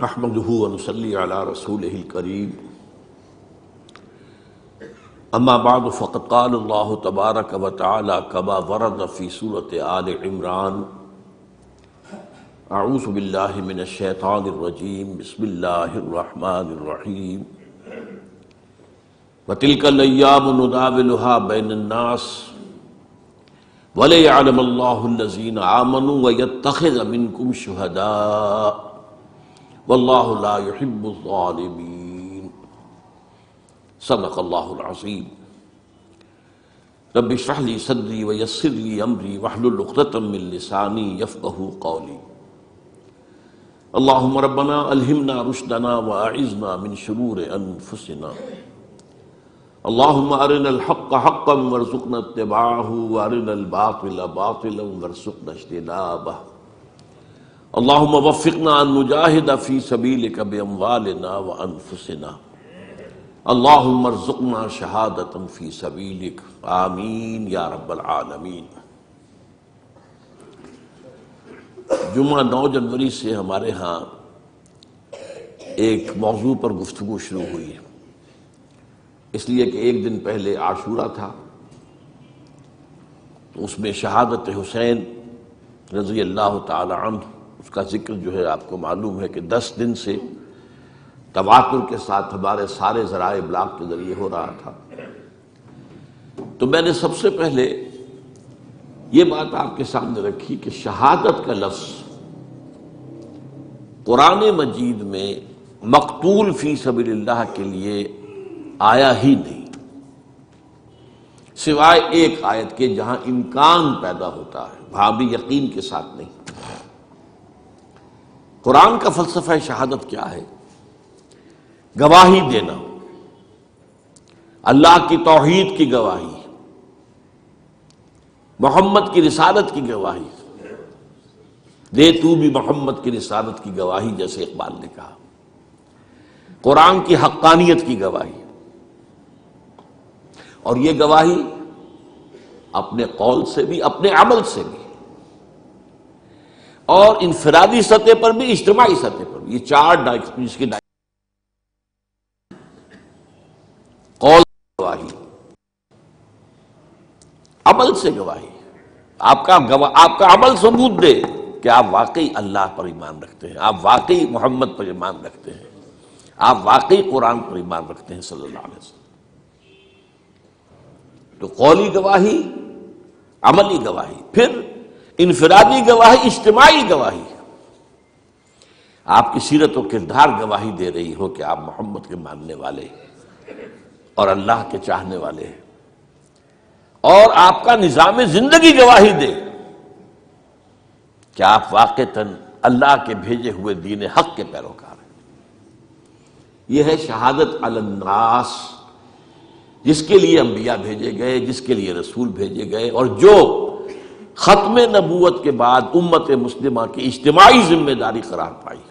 نحمده ونصلي على رسوله الكريم اما بعد فقد قال الله تبارك وتعالى كما ورد في سورة آل عمران اعوذ بالله من الشيطان الرجيم بسم الله الرحمن الرحيم وتلك الايام نداولها بين الناس وَلِيَعْلَمَ اللَّهُ الَّذِينَ آمَنُوا وَيَتَّخِذَ مِنكُمْ شُهَدَاءَ وَاللَّهُ لَا يُحِبُّ الظَّالِمِينَ صدق اللہ العظیم۔ رب اشرح لي صدری ویسر لي امری واحلل عقدۃ من لسانی یفقہوا قولی۔ اللہم ربنا الہمنا رشدنا واعذنا من شرور انفسنا۔ اللہم ارنا الحق حقا وارزقنا اتباعہ وارنا الباطل باطلا وارزقنا اجتنابہ۔ اللہم وفقنا ان نجاہد فی سبیلک باموالنا وانفسنا۔ اللہم ارزقنا شہادۃ فی سبیلک، آمین یا رب العالمین۔ جمعہ 9 جنوری سے ہمارے ہاں ایک موضوع پر گفتگو شروع ہوئی ہے، اس لیے کہ ایک دن پہلے عاشورہ تھا، تو اس میں شہادت حسین رضی اللہ تعالی عنہ، اس کا ذکر جو ہے آپ کو معلوم ہے کہ 10 دن سے تواتر کے ساتھ ہمارے سارے ذرائع ابلاغ کے ذریعے ہو رہا تھا۔ تو میں نے سب سے پہلے یہ بات آپ کے سامنے رکھی کہ شہادت کا لفظ قرآن مجید میں مقتول فی سبیل اللہ کے لیے آیا ہی نہیں، سوائے ایک آیت کے جہاں امکان پیدا ہوتا ہے، وہاں بھی یقین کے ساتھ نہیں۔ قرآن کا فلسفہ شہادت کیا ہے؟ گواہی دینا، اللہ کی توحید کی گواہی، محمد کی رسالت کی گواہی، دے تو بھی محمد کی رسالت کی گواہی، جیسے اقبال نے کہا، قرآن کی حقانیت کی گواہی۔ اور یہ گواہی اپنے قول سے بھی، اپنے عمل سے بھی، اور انفرادی سطح پر بھی، اجتماعی سطح پر بھی، یہ 4 اس کی قول گواہی، عمل سے گواہی، آپ کا عمل ثبوت دے کہ آپ واقعی اللہ پر ایمان رکھتے ہیں، آپ واقعی محمد پر ایمان رکھتے ہیں، آپ واقعی قرآن پر ایمان رکھتے ہیں صلی اللہ علیہ وسلم۔ تو قولی گواہی، عملی گواہی، پھر انفرادی گواہی، اجتماعی گواہی، آپ کی سیرت و کردار گواہی دے رہی ہو کہ آپ محمد کے ماننے والے اور اللہ کے چاہنے والے ہیں، اور آپ کا نظام زندگی گواہی دے کہ آپ واقعتاً اللہ کے بھیجے ہوئے دین حق کے پیروکار ہیں۔ یہ ہے شہادت علی الناس، جس کے لیے انبیاء بھیجے گئے، جس کے لیے رسول بھیجے گئے، اور جو ختم نبوت کے بعد امت مسلمہ کی اجتماعی ذمہ داری قرار پائی۔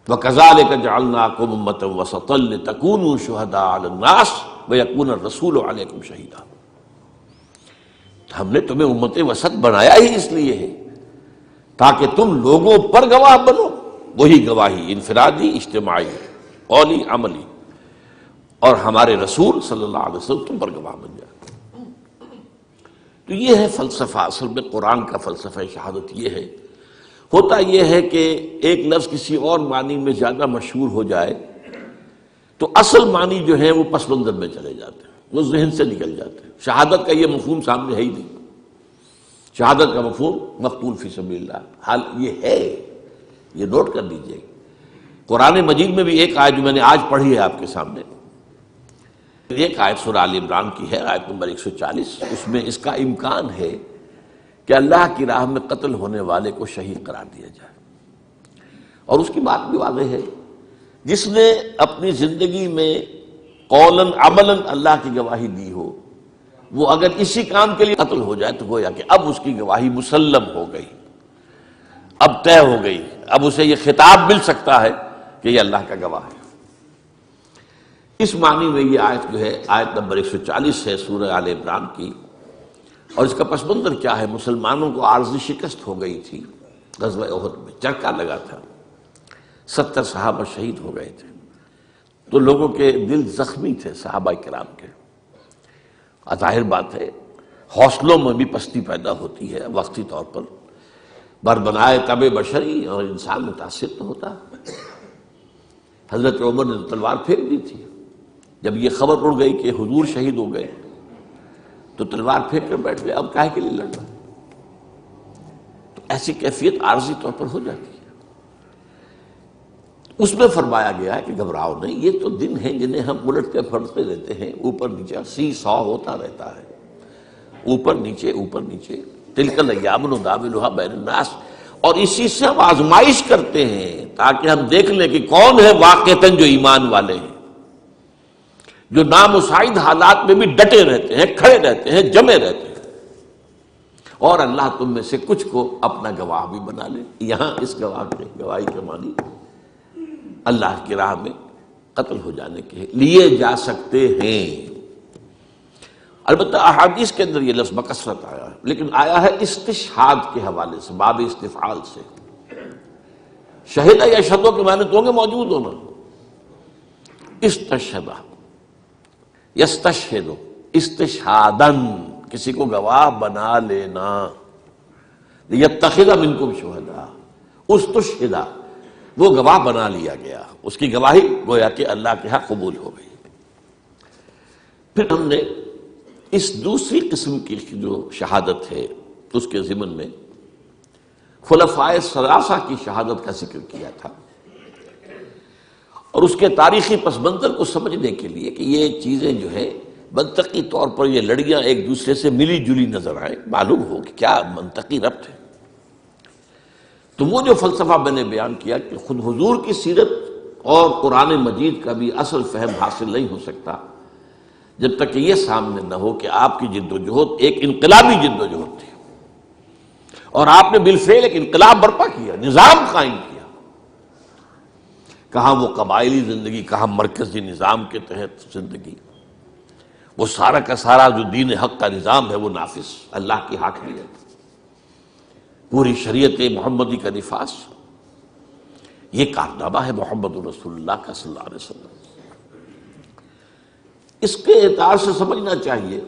وَكَذَلِكَ جَعَلْنَاكُمْ أُمَّةً وَسَطًا لِتَكُونُوا شُهَدَاءَ عَلَى النَّاسِ وَيَكُونَ الرَّسُولُ عَلَيْكُمْ شَهِيدًا۔ ہم نے تمہیں امت وسط بنایا ہی اس لیے ہے تاکہ تم لوگوں پر گواہ بنو، وہی گواہی انفرادی، اجتماعی، قولی، عملی، اور ہمارے رسول صلی اللہ علیہ وسلم تم پر گواہ بن جائے۔ تو یہ ہے فلسفہ، اصل میں قرآن کا فلسفہ شہادت یہ ہے۔ ہوتا یہ ہے کہ ایک لفظ کسی اور معنی میں زیادہ مشہور ہو جائے تو اصل معنی جو ہے وہ پس منظر میں چلے جاتے ہیں، وہ ذہن سے نکل جاتے ہیں۔ شہادت کا یہ مفہوم سامنے ہے ہی نہیں، شہادت کا مفہوم مقتول فی سبیل اللہ، حال یہ ہے، یہ نوٹ کر لیجئے۔ قرآن مجید میں بھی ایک آیت جو میں نے آج پڑھی ہے آپ کے سامنے، ایک آیت سورہ آل عمران کی ہے، آیت نمبر 140، اس میں اس کا امکان ہے کہ اللہ کی راہ میں قتل ہونے والے کو شہید قرار دیا جائے، اور اس کی بات بھی واضح ہے، جس نے اپنی زندگی میں قولاً عملاً اللہ کی گواہی دی ہو، وہ اگر اسی کام کے لیے قتل ہو جائے تو گویا کہ اب اس کی گواہی مسلم ہو گئی، اب طے ہو گئی، اب اسے یہ خطاب مل سکتا ہے کہ یہ اللہ کا گواہ ہے۔ اس معنی میں یہ آیت جو ہے، آیت نمبر 140 ہے سورہ آل عمران کی، اور اس کا پس منظر کیا ہے؟ مسلمانوں کو عارضی شکست ہو گئی تھی غزوہ احد میں، چرکا لگا تھا، 70 صحابہ شہید ہو گئے تھے، تو لوگوں کے دل زخمی تھے صحابہ کرام کے۔ ظاہر بات ہے حوصلوں میں بھی پستی پیدا ہوتی ہے وقتی طور پر، بربنائے طبع بشری، اور انسان متاثر تو ہوتا ہے۔ حضرت عمر نے تلوار پھینک دی تھی، جب یہ خبر اڑ گئی کہ حضور شہید ہو گئے تو تلوار پھینک کر بیٹھ گئے، اب کاہے کے لیے لڑنا؟ تو ایسی کیفیت عارضی طور پر ہو جاتی ہے۔ اس میں فرمایا گیا ہے کہ گھبراؤ نہیں، یہ تو دن ہیں جنہیں ہم الٹ کے پھرتے رہتے ہیں، اوپر نیچے سی سو ہوتا رہتا ہے، اوپر نیچے اوپر نیچے، تلک الایام نداولها بین الناس، اور اسی سے ہم آزمائش کرتے ہیں تاکہ ہم دیکھ لیں کہ کون ہے واقعتاً جو ایمان والے ہیں، جو نامساعد حالات میں بھی ڈٹے رہتے ہیں، کھڑے رہتے ہیں، جمے رہتے ہیں، اور اللہ تم میں سے کچھ کو اپنا گواہ بھی بنا لے۔ یہاں اس گواہی کے معنی اللہ کی راہ میں قتل ہو جانے کے لیے جا سکتے ہیں۔ البتہ احادیث کے اندر یہ لفظ بکثرت آیا ہے، لیکن آیا ہے استشہاد کے حوالے سے، باب استفعال سے۔ شہدہ یا شہدوں کے معنی تو ہوں گے موجود ہونا، استشہدہ یستشہد استشہادن، کسی کو گواہ بنا لینا، لیتخذ منکم شہداء، استشہدہ وہ گواہ بنا لیا گیا، اس کی گواہی گویا کہ اللہ کے ہاں قبول ہو گئی۔ پھر ہم نے اس دوسری قسم کی جو شہادت ہے اس کے ضمن میں خلفائے ثلاثہ کی شہادت کا ذکر کیا تھا، اور اس کے تاریخی پس منظر کو سمجھنے کے لیے کہ یہ چیزیں جو ہے منطقی طور پر یہ لڑیاں ایک دوسرے سے ملی جلی نظر آئیں، معلوم ہو کہ کیا منطقی ربط ہے، تو وہ جو فلسفہ میں نے بیان کیا کہ خود حضور کی سیرت اور قرآن مجید کا بھی اصل فہم حاصل نہیں ہو سکتا جب تک کہ یہ سامنے نہ ہو کہ آپ کی جد و جہد ایک انقلابی جد و جہد تھی، اور آپ نے بالفعل ایک انقلاب برپا کیا، نظام قائم کیا، کہاں وہ قبائلی زندگی، کہاں مرکزی نظام کے تحت زندگی، وہ سارا کا سارا جو دین حق کا نظام ہے وہ نافذ، اللہ کی حاکمیت، پوری شریعت محمدی کا نفاذ، یہ کارنامہ ہے محمد رسول اللہ کا صلی اللہ علیہ وسلم۔ اس کے اعتبار سے سمجھنا چاہیے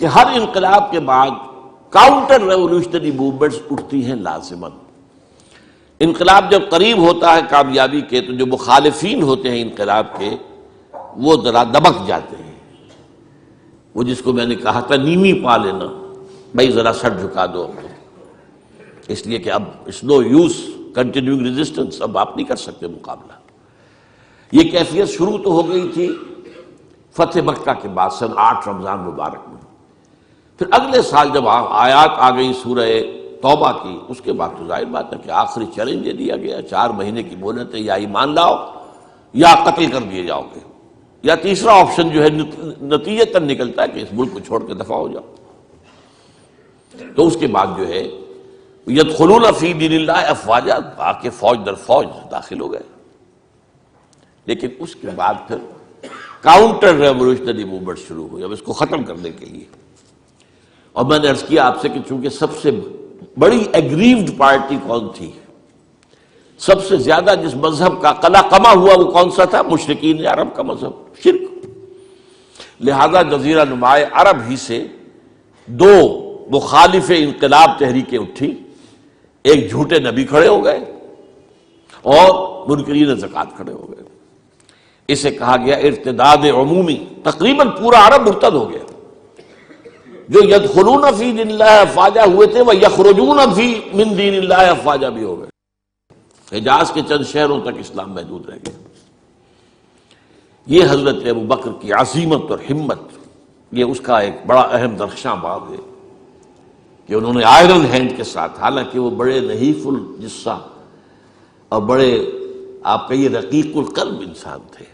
کہ ہر انقلاب کے بعد کاؤنٹر ریولوشنری موومنٹس اٹھتی ہیں لازماً۔ انقلاب جب قریب ہوتا ہے کامیابی کے تو جو مخالفین ہوتے ہیں انقلاب کے وہ ذرا دبک جاتے ہیں، وہ جس کو میں نے کہا تھا نیمی پا لینا، بھائی ذرا سر جھکا دو، اس لیے کہ اب it's no use continuing resistance, اب آپ نہیں کر سکتے مقابلہ۔ یہ کیفیت شروع تو ہو گئی تھی فتح مکہ کے بعد سن 8 رمضان مبارک میں، پھر اگلے سال جب آیات آ گئی سورہ توبہ کی، اس کے بعد تو ظاہر بات ہے کہ آخری چیلنج دے دیا گیا، 4 مہینے کی مہلت ہے، یا ایمان لاؤ یا قتل کر دیے جاؤ گے، یا تیسرا آپشن جو ہے نتیجتاً نکلتا ہے کہ اس ملک کو چھوڑ کے دفع ہو جاؤ۔ تو اس کے بعد جو ہے یدخلون فی دین اللہ افواجا، آ کے فوج در فوج داخل ہو گئے، لیکن اس کے بعد پھر کاؤنٹر ریولوشنری موومنٹ شروع ہوئی اب اس کو ختم کرنے کے لیے۔ اور میں نے عرض کیا آپ سے کہ چونکہ سب سے بڑی ایگریوڈ پارٹی کون تھی، سب سے زیادہ جس مذہب کا قلع قمع ہوا وہ کون سا تھا؟ مشرکین عرب کا مذہب، شرک۔ لہذا جزیرہ نماء عرب ہی سے 2 مخالف انقلاب تحریکیں اٹھی، ایک جھوٹے نبی کھڑے ہو گئے اور منکرین زکوٰۃ کھڑے ہو گئے۔ اسے کہا گیا ارتداد عمومی، تقریباً پورا عرب مرتد ہو گیا۔ جو یدخلون فی دین اللہ افواجا ہوئے تھے وہ یخرجون فی من دین اللہ افواجا بھی ہو گئے۔ حجاز کے چند شہروں تک اسلام محدود رہ گیا۔ یہ حضرت ابوبکر کی عزیمت اور ہمت، یہ اس کا ایک بڑا اہم درخشاں باب ہے کہ انہوں نے آئرن ہینڈ کے ساتھ، حالانکہ وہ بڑے نحیف الجثہ اور بڑے آپ کہیے رقیق القلب انسان تھے،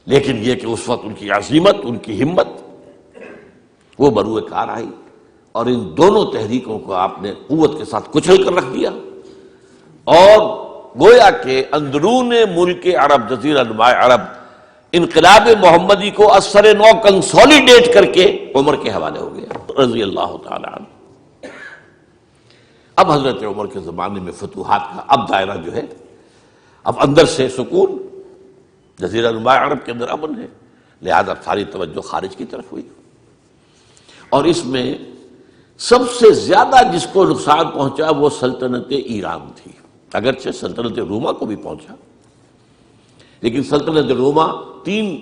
لیکن یہ کہ اس وقت ان کی عزیمت، ان کی ہمت وہ بروئے کار آئی، اور ان دونوں تحریکوں کو آپ نے قوت کے ساتھ کچل کر رکھ دیا، اور گویا کہ اندرون ملک عرب، جزیرہ نماء عرب، انقلاب محمدی کو اثر نو کنسولیڈیٹ کر کے عمر کے حوالے ہو گیا رضی اللہ تعالی عنہ۔ اب حضرت عمر کے زمانے میں فتوحات کا اب دائرہ جو ہے، اب اندر سے سکون، جزیرہ نما عرب کے اندر امن ہے، لہذا ساری توجہ خارج کی طرف ہوئی۔ اور اس میں سب سے زیادہ جس کو نقصان پہنچا وہ سلطنت ایران تھی، اگرچہ سلطنت روما کو بھی پہنچا، لیکن سلطنت روما 3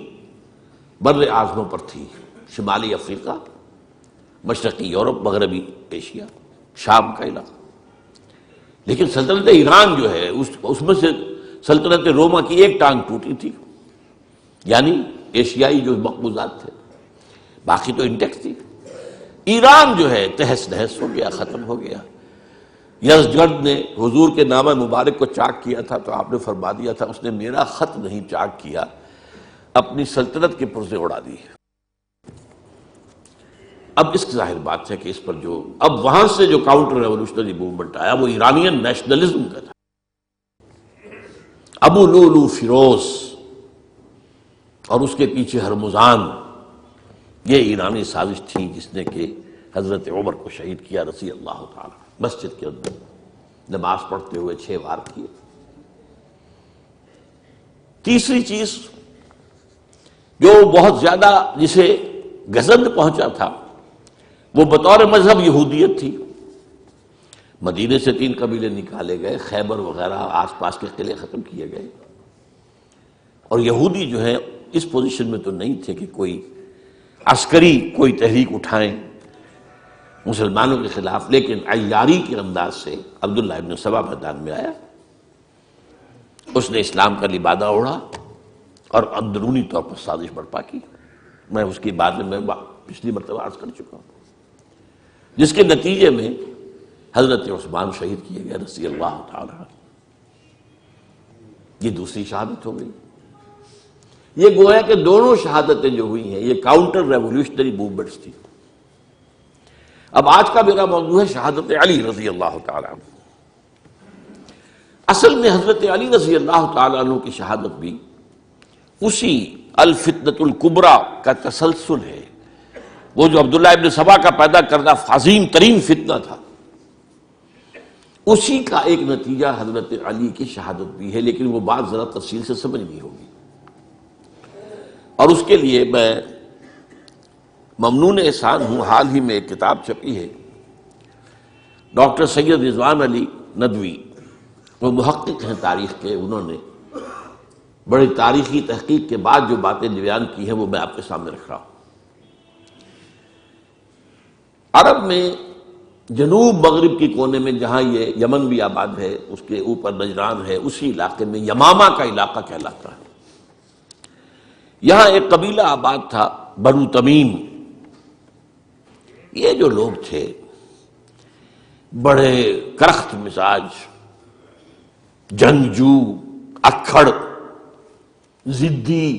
بر اعظموں پر تھی، شمالی افریقہ، مشرقی یورپ، مغربی ایشیا، شام کا علاقہ۔ لیکن سلطنت ایران جو ہے اس میں سے سلطنت روما کی ایک ٹانگ ٹوٹی تھی، یعنی ایشیائی جو مقبوضات تھے، باقی تو انٹیکٹ تھی۔ ایران جو ہے تہس نہس ہو گیا، ختم ہو گیا۔ یزدگرد نے حضور کے نامہ مبارک کو چاک کیا تھا تو آپ نے فرما دیا تھا اس نے میرا خط نہیں چاک کیا، اپنی سلطنت کے پرزے اڑا دی۔ اب اس کی ظاہر بات ہے کہ اس پر جو اب وہاں سے جو کاؤنٹر ریولوشنری موومنٹ آیا وہ ایرانین نیشنلزم کا تھا۔ ابو لولو فیروز اور اس کے پیچھے ہرمزان، یہ ایرانی سازش تھی جس نے کہ حضرت عمر کو شہید کیا رضی اللہ تعالی، مسجد کے اندر نماز پڑھتے ہوئے 6 وار کیے۔ تیسری چیز جو بہت زیادہ جسے گزند پہنچا تھا وہ بطور مذہب یہودیت تھی۔ مدینے سے 3 قبیلے نکالے گئے، خیبر وغیرہ آس پاس کے قلعے ختم کیے گئے، اور یہودی جو ہیں اس پوزیشن میں تو نہیں تھے کہ کوئی عسکری کوئی تحریک اٹھائیں مسلمانوں کے خلاف، لیکن عیاری کے انداز سے عبداللہ ابن سبا میدان میں آیا، اس نے اسلام کا لبادہ اوڑھا اور اندرونی طور پر سازش برپا کی۔ میں اس کی بات میں پچھلی مرتبہ عرض کر چکا ہوں، جس کے نتیجے میں حضرت عثمان شہید کیے گئے رضی اللہ تعالی۔ یہ دوسری شہادت ہو گئی۔ یہ گویا کہ دونوں شہادتیں جو ہوئی ہیں یہ کاؤنٹر ریولوشنری موومنٹس تھی۔ اب آج کا میرا موضوع ہے شہادت علی رضی اللہ تعالیٰ عنہ۔ اصل میں حضرت علی رضی اللہ تعالیٰ عنہ کی شہادت بھی اسی الفتنۃ الکبریٰ کا تسلسل ہے، وہ جو عبداللہ ابن سبا کا پیدا کردہ عظیم ترین فتنہ تھا، اسی کا ایک نتیجہ حضرت علی کی شہادت بھی ہے، لیکن وہ بات ذرا تفصیل سے سمجھنی ہوگی۔ اور اس کے لیے میں ممنون احسان ہوں، حال ہی میں ایک کتاب چھپی ہے، ڈاکٹر سید رضوان علی ندوی، وہ محقق ہیں تاریخ کے، انہوں نے بڑی تاریخی تحقیق کے بعد جو باتیں بیان کی ہیں وہ میں آپ کے سامنے رکھ رہا ہوں۔ عرب میں جنوب مغرب کی کونے میں جہاں یہ یمن بھی آباد ہے، اس کے اوپر نجران ہے، اسی علاقے میں یمامہ کا علاقہ کہلاتا ہے۔ یہاں ایک قبیلہ آباد تھا بنو تمیم۔ یہ جو لوگ تھے بڑے کرخت مزاج، جنگجو، اکھڑ، ضدی،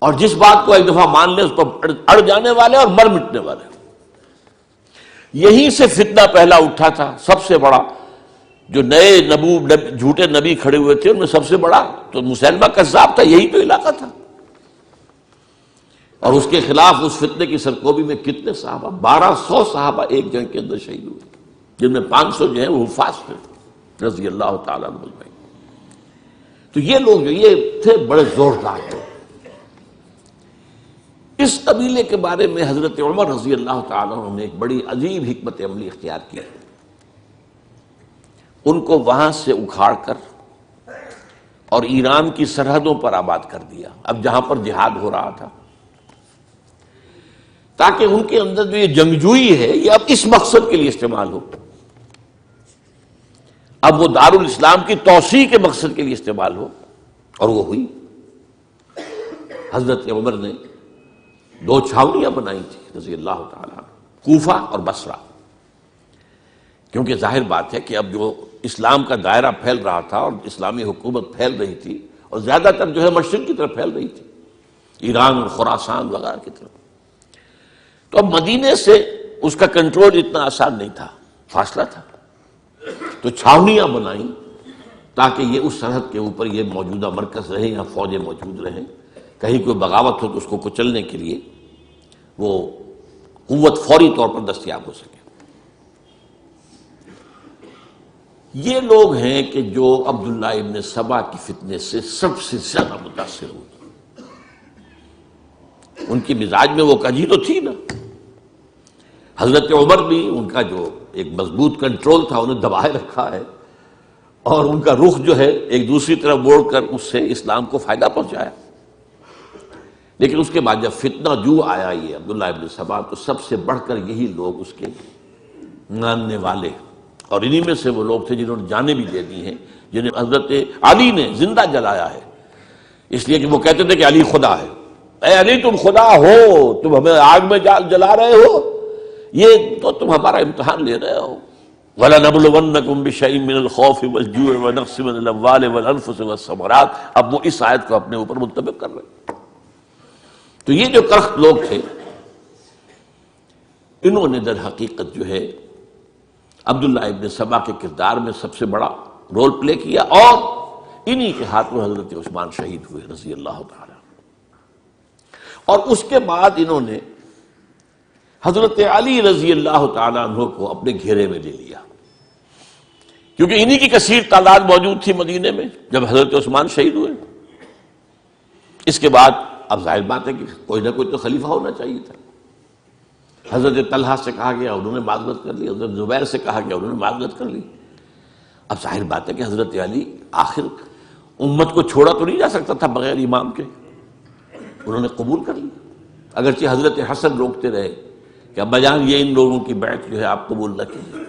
اور جس بات کو ایک دفعہ مان لے اس پر اڑ جانے والے اور مر مٹنے والے۔ یہیں سے فتنہ پہلا اٹھا تھا، سب سے بڑا جو نئے جھوٹے نبی کھڑے ہوئے تھے ان میں سب سے بڑا تو مسیلمہ کذاب تھا، یہی تو علاقہ تھا۔ اور اس کے خلاف اس فتنے کی سرکوبی میں کتنے صحابہ، 1200 صحابہ ایک جنگ کے اندر شہید ہوئے، جن میں 500 جو ہیں وہ حفاظ تھے رضی اللہ تعالیٰ عنہ اجمعین۔ تو یہ لوگ جو یہ تھے بڑے زوردار تھے۔ اس قبیلے کے بارے میں حضرت عمر رضی اللہ تعالیٰ عنہ نے ایک بڑی عجیب حکمت عملی اختیار کی۔ ان کو وہاں سے اکھاڑ کر اور ایران کی سرحدوں پر آباد کر دیا، اب جہاں پر جہاد ہو رہا تھا، تاکہ ان کے اندر جو یہ جنگجوئی ہے یہ اب اس مقصد کے لیے استعمال ہو، اب وہ دارالاسلام کی توسیع کے مقصد کے لیے استعمال ہو، اور وہ ہوئی۔ حضرت عمر نے 2 چھاونیاں بنائی تھی رضی اللہ تعالیٰ، کوفہ اور بصرہ، کیونکہ ظاہر بات ہے کہ اب جو اسلام کا دائرہ پھیل رہا تھا اور اسلامی حکومت پھیل رہی تھی، اور زیادہ تر جو ہے مشرق کی طرف پھیل رہی تھی، ایران اور خراسان وغیرہ کی طرف، تو اب مدینے سے اس کا کنٹرول اتنا آسان نہیں تھا، فاصلہ تھا، تو چھاونیاں بنائیں تاکہ یہ اس سرحد کے اوپر یہ موجودہ مرکز رہے یا فوجیں موجود رہیں، کہیں کوئی بغاوت ہو تو اس کو کچلنے کے لیے وہ قوت فوری طور پر دستیاب ہو سکے۔ یہ لوگ ہیں کہ جو عبداللہ ابن سبا کی فتنے سے سب سے زیادہ متاثر ہوئے. ان کی مزاج میں وہ کجی تو تھی نا. حضرت عمر بھی ان کا جو ایک مضبوط کنٹرول تھا انہیں دبائے رکھا ہے، اور ان کا رخ جو ہے ایک دوسری طرف موڑ کر اس سے اسلام کو فائدہ پہنچایا. لیکن اس کے بعد جب فتنہ جو آیا یہ عبداللہ ابن سبا، تو سب سے بڑھ کر یہی لوگ اس کے ماننے والے، اور انہی میں سے وہ لوگ تھے جنہوں نے جانیں بھی دے دی ہیں، جنہیں حضرت علی نے زندہ جلایا ہے، اس لیے کہ وہ کہتے تھے کہ علی خدا ہے. اے علی تم خدا ہو، تم ہمیں آگ میں جلا رہے ہو، یہ تو تم ہمارا امتحان لے رہے ہو. وَلَنَبْلُوَنَّكُمْ بِشَيْءٍ مِّنَ الْخَوْفِ وَالْجُوعِ وَنَقْصٍ مِّنَ الْأَمْوَالِ وَالْأَنفُسِ وَالثَّمَرَاتِ. اب وہ اس آیت کو اپنے اوپر منطبق کر رہے ہیں. تو یہ جو کرخت لوگ تھے، انہوں نے در حقیقت جو ہے عبداللہ ابن سبا کے کردار میں سب سے بڑا رول پلے کیا، اور انہی کے ہاتھوں حضرت عثمان شہید ہوئے رضی اللہ تعالی. اور اس کے بعد انہوں نے حضرت علی رضی اللہ تعالیٰ عنہ کو اپنے گھیرے میں لے لیا، کیونکہ انہی کی کثیر تعداد موجود تھی مدینے میں جب حضرت عثمان شہید ہوئے. اس کے بعد اب ظاہر بات ہے کہ کوئی نہ کوئی تو خلیفہ ہونا چاہیے تھا. حضرت طلحہ سے کہا گیا، انہوں نے معذرت کر لی. حضرت زبیر سے کہا گیا، انہوں نے معذرت کر لی. اب ظاہر بات ہے کہ حضرت علی آخر امت کو چھوڑا تو نہیں جا سکتا تھا بغیر امام کے. انہوں نے قبول کر لی، اگرچہ حضرت حسن روکتے رہے کہ ابا جان یہ ان لوگوں کی بیعت جو ہے آپ قبول نہ کیجیے.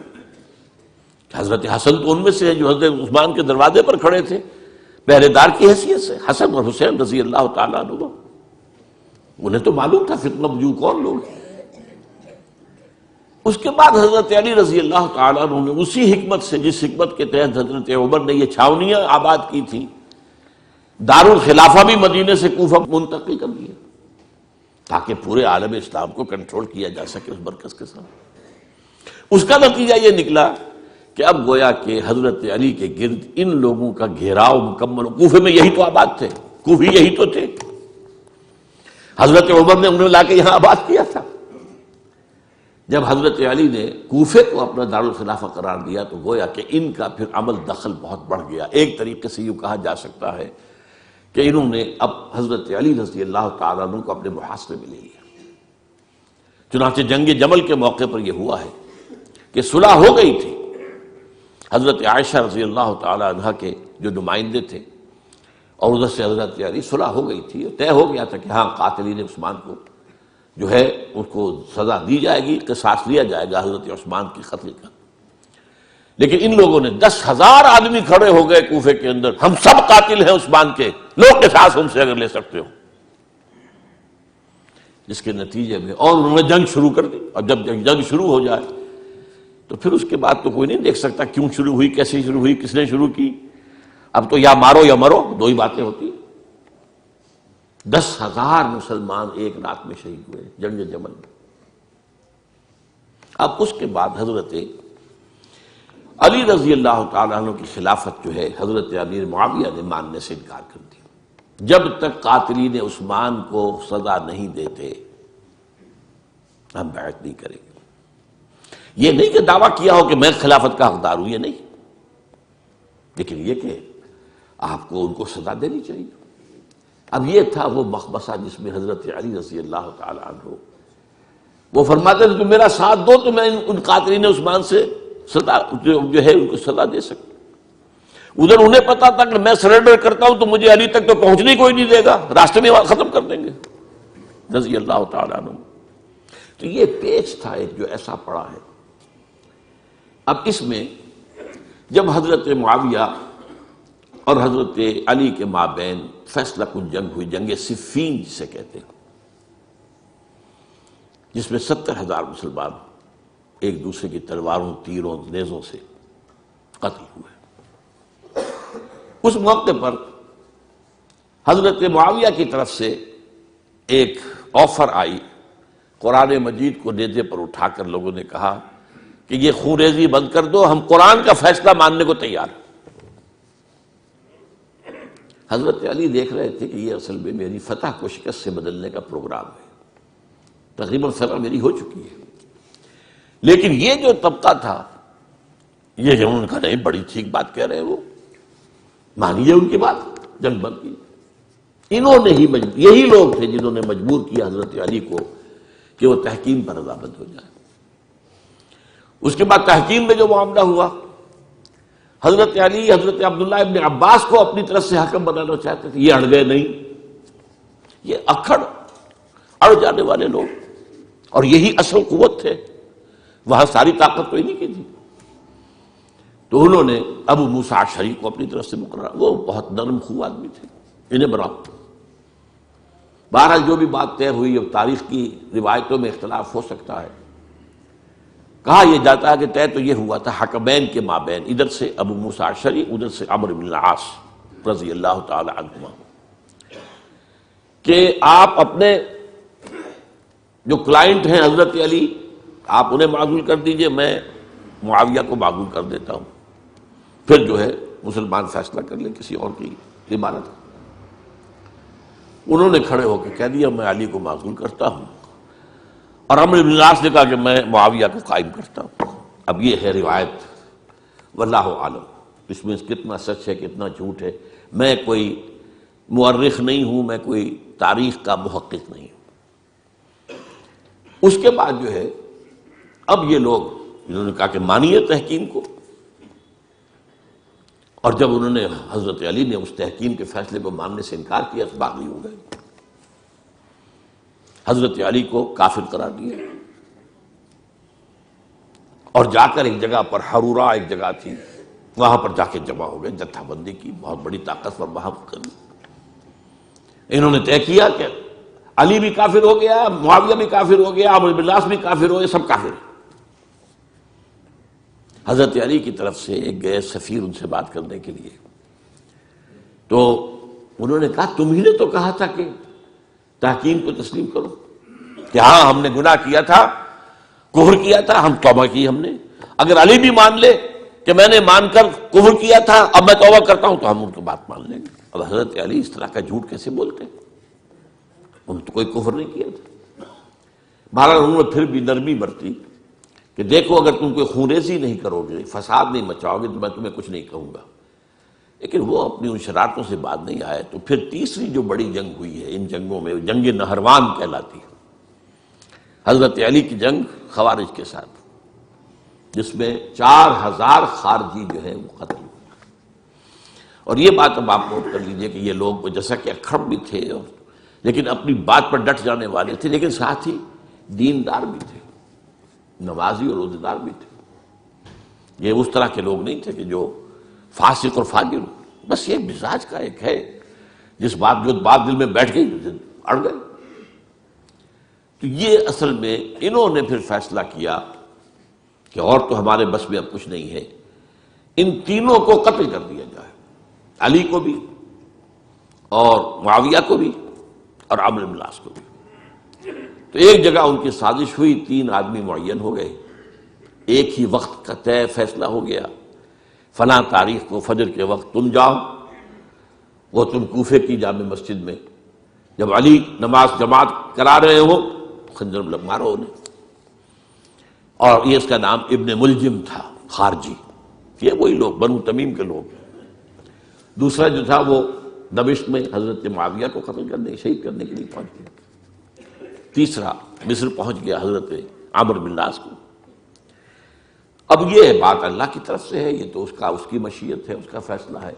حضرت حسن تو ان میں سے ہیں جو حضرت عثمان کے دروازے پر کھڑے تھے پہرے دار کی حیثیت سے، حسن اور حسین رضی اللہ تعالیٰ عنہ. انہیں تو معلوم تھا فتنہ جو کون لوگ ہیں. اس کے بعد حضرت علی رضی اللہ تعالیٰ عنہ نے اسی حکمت سے، جس حکمت کے تحت حضرت عمر نے یہ چھاونیاں آباد کی تھی، دارالخلافہ بھی مدینے سے کوفہ منتقل کر دیا تاکہ پورے عالم اسلام کو کنٹرول کیا جا سکے اس مرکز کے ساتھ. اس کا نتیجہ یہ نکلا کہ اب گویا کہ حضرت علی کے گرد ان لوگوں کا گھیراؤ مکمل. کوفے میں یہی تو آباد تھے، کوفی یہی تو تھے. حضرت عمر نے انہیں لا کے یہاں آباد کیا تھا. جب حضرت علی نے کوفے کو اپنا دارالخلافہ قرار دیا تو گویا کہ ان کا پھر عمل دخل بہت بڑھ گیا. ایک طریقے سے یوں کہا جا سکتا ہے کہ انہوں نے اب حضرت علی رضی اللہ تعالیٰ عنہ کو اپنے محاصرے میں لے لیا. چنانچہ جنگ جمل کے موقع پر یہ ہوا ہے کہ صلح ہو گئی تھی. حضرت عائشہ رضی اللہ تعالیٰ عنہ کے جو نمائندے تھے اور ادھر سے حضرت علی، صلح ہو گئی تھی. طے ہو گیا تھا کہ ہاں قاتلین عثمان کو جو ہے ان کو سزا دی جائے گی، قصاص لیا جائے گا حضرت عثمان کی قتل کا. لیکن ان لوگوں نے 10,000 آدمی کھڑے ہو گئے کوفے کے اندر، ہم سب قاتل ہیں عثمان کے، لوگ قصاص ہم سے اگر لے سکتے ہو. جس کے نتیجے میں اور انہوں نے جنگ شروع کر دی. اور جب جنگ شروع ہو جائے تو پھر اس کے بعد تو کوئی نہیں دیکھ سکتا کیوں شروع ہوئی، کیسے شروع ہوئی، کس نے شروع کی. اب تو یا مارو یا مرو، دو ہی باتیں ہوتی. 10,000 مسلمان ایک رات میں شہید ہوئے جنگ جمل میں. اب اس کے بعد حضرت علی رضی اللہ تعالیٰ عنہ کی خلافت جو ہے حضرت امیر معاویہ نے ماننے سے انکار کر دیا. جب تک قاتلین عثمان کو سزا نہیں دیتے ہم بیعت نہیں کریں گے. یہ نہیں کہ دعویٰ کیا ہو کہ میں خلافت کا حقدار ہوں، یہ نہیں، لیکن یہ کہ آپ کو ان کو سزا دینی چاہیے. اب یہ تھا وہ مخمصہ جس میں حضرت علی رضی اللہ تعالیٰ عنہ وہ فرماتے تھے تم میرا ساتھ دو تو میں ان قاتلین عثمان سے سزا جو ہے ان کو سزا دے سکتا. ادھر انہیں پتا تھا کہ میں سرنڈر کرتا ہوں تو مجھے علی تک تو پہنچنے کوئی نہیں دے گا، راستے میں ختم کر دیں گے رضی اللہ تعالیٰ عنہ. تو یہ پیچ تھا ایک جو ایسا پڑا ہے. اب اس میں جب حضرت معاویہ اور حضرت علی کے مابین فیصلہ کن جنگ ہوئی، جنگ صفین جسے کہتے ہیں، جس میں 70,000 مسلمان ایک دوسرے کی تلواروں، تیروں، نیزوں سے قتل ہوئے. اس موقع پر حضرت معاویہ کی طرف سے ایک آفر آئی. قرآن مجید کو نیزے پر اٹھا کر لوگوں نے کہا کہ یہ خونریزی بند کر دو، ہم قرآن کا فیصلہ ماننے کو تیار ہیں. حضرت علی دیکھ رہے تھے کہ یہ اصل میں میری فتح کو شکست سے بدلنے کا پروگرام ہے. تقریباً فتح میری ہو چکی ہے، لیکن یہ جو طبقہ تھا یہ انہوں نے کہا نہیں بڑی ٹھیک بات کہہ رہے ہیں وہ، مانیے ان کی بات، جنگ بند کی۔ انہوں نے ہی یہی لوگ تھے جنہوں نے مجبور کیا حضرت علی کو کہ وہ تحکیم پر رضامند ہو جائے۔ اس کے بعد تحکیم میں جو معاملہ ہوا، حضرت علی حضرت عبداللہ ابن عباس کو اپنی طرف سے حکم بنانا چاہتے تھے، یہ اڑ گئے نہیں، یہ اڑ جانے والے لوگ، اور یہی اصل قوت تھے، وہاں ساری طاقت تو انہیں کی تھی۔ تو انہوں نے ابو موسیٰ اشعری کو اپنی طرف سے مقررہ، وہ بہت نرم خو آدمی تھے، انہیں بناؤ۔ بہرحال جو بھی بات طے ہوئی، اب تاریخ کی روایتوں میں اختلاف ہو سکتا ہے، کہا یہ جاتا ہے کہ طے تو یہ ہوا تھا حکمین کے مابین، ادھر سے ابو موسیٰ اشعری، ادھر سے عمرو بن العاص رضی اللہ تعالی عنہما، کہ آپ اپنے جو کلائنٹ ہیں حضرت علی، آپ انہیں معزول کر دیجئے، میں معاویہ کو معزول کر دیتا ہوں، پھر جو ہے مسلمان فیصلہ کر لیں کسی اور کی عبادت۔ انہوں نے کھڑے ہو کے کہہ دیا میں علی کو معزول کرتا ہوں، اور عمرو بن العاص نے کہا کہ میں معاویہ کو قائم کرتا ہوں۔ اب یہ ہے روایت، واللہ عالم اس میں کتنا سچ ہے کتنا جھوٹ ہے، میں کوئی مورخ نہیں ہوں، میں کوئی تاریخ کا محقق نہیں ہوں۔ اس کے بعد جو ہے اب یہ لوگ انہوں نے کہا کہ مانیے تحکیم کو، اور جب انہوں نے حضرت علی نے اس تحکیم کے فیصلے کو ماننے سے انکار کیا تو باغی ہو گئے، حضرت علی کو کافر قرار دیا، اور جا کر ایک جگہ پر حرورہ ایک جگہ تھی وہاں پر جا کے جمع ہو گئے، جتھا بندی کی، بہت بڑی طاقت پر وہاں کر انہوں نے طے کیا کہ علی بھی کافر ہو گیا، معاویہ بھی کافر ہو گیا، عمرو بن العاص بھی کافر ہو گئے، سب کافر ہیں۔ حضرت علی کی طرف سے ایک گئے سفیر ان سے بات کرنے کے لیے، تو انہوں نے کہا تم ہی نے تو کہا تھا کہ تحکیم کو تسلیم کرو، کہ ہاں ہم نے گناہ کیا تھا، کفر کیا تھا، ہم توبہ کی ہم نے، اگر علی بھی مان لے کہ میں نے مان کر کفر کیا تھا اب میں توبہ کرتا ہوں تو ہم ان کی بات مان لیں گے۔ اب حضرت علی اس طرح کا جھوٹ کیسے بولتے ہیں، انہوں نے تو کوئی کفر نہیں کیا تھا۔ بہرحال انہوں نے پھر بھی نرمی برتی کہ دیکھو اگر تم کوئی خونریزی نہیں کرو گے، فساد نہیں مچاؤ گے تو میں تمہیں کچھ نہیں کہوں گا، لیکن وہ اپنی ان شرارتوں سے بعد نہیں آئے۔ تو پھر تیسری جو بڑی جنگ ہوئی ہے ان جنگوں میں، جنگ نہروان کہلاتی ہے، حضرت علی کی جنگ خوارج کے ساتھ، جس میں 4000 خارجی جو ہے وہ قتل ہوئے۔ اور یہ بات اب آپ نوٹ کر لیجئے کہ یہ لوگ جیسا کہ اکھڑ بھی تھے لیکن اپنی بات پر ڈٹ جانے والے تھے، لیکن ساتھ ہی دیندار بھی تھے، نمازی اور روزے دار بھی تھے۔ یہ اس طرح کے لوگ نہیں تھے کہ جو فاسق اور فاجر ہو، بس یہ مزاج کا ایک ہے، جس بات جو بات دل میں بیٹھ گئی اڑ گئے۔ تو یہ اصل میں انہوں نے پھر فیصلہ کیا کہ اور تو ہمارے بس میں اب کچھ نہیں ہے، ان تینوں کو قتل کر دیا جائے، علی کو بھی اور معاویہ کو بھی اور عمرو بن العاص کو بھی۔ تو ایک جگہ ان کی سازش ہوئی، 3 آدمی معین ہو گئے، ایک ہی وقت کا طے فیصلہ ہو گیا، فلاں تاریخ کو فجر کے وقت تم جاؤ، وہ تم کوفے کی جامع مسجد میں، جب علی نماز جماعت کرا رہے ہو خنجر مارو انہیں۔ اور یہ اس کا نام ابن ملجم تھا، خارجی، یہ وہی لوگ بنو تمیم کے لوگ۔ دوسرا جو تھا وہ دمشق میں حضرت معاویہ کو قتل کرنے شہید کرنے کے لیے پہنچ گیا۔ تیسرا مصر پہنچ گیا حضرت عمرو بن العاص کو۔ اب یہ بات اللہ کی طرف سے ہے، یہ تو اس کی مشیت ہے، اس کا فیصلہ ہے۔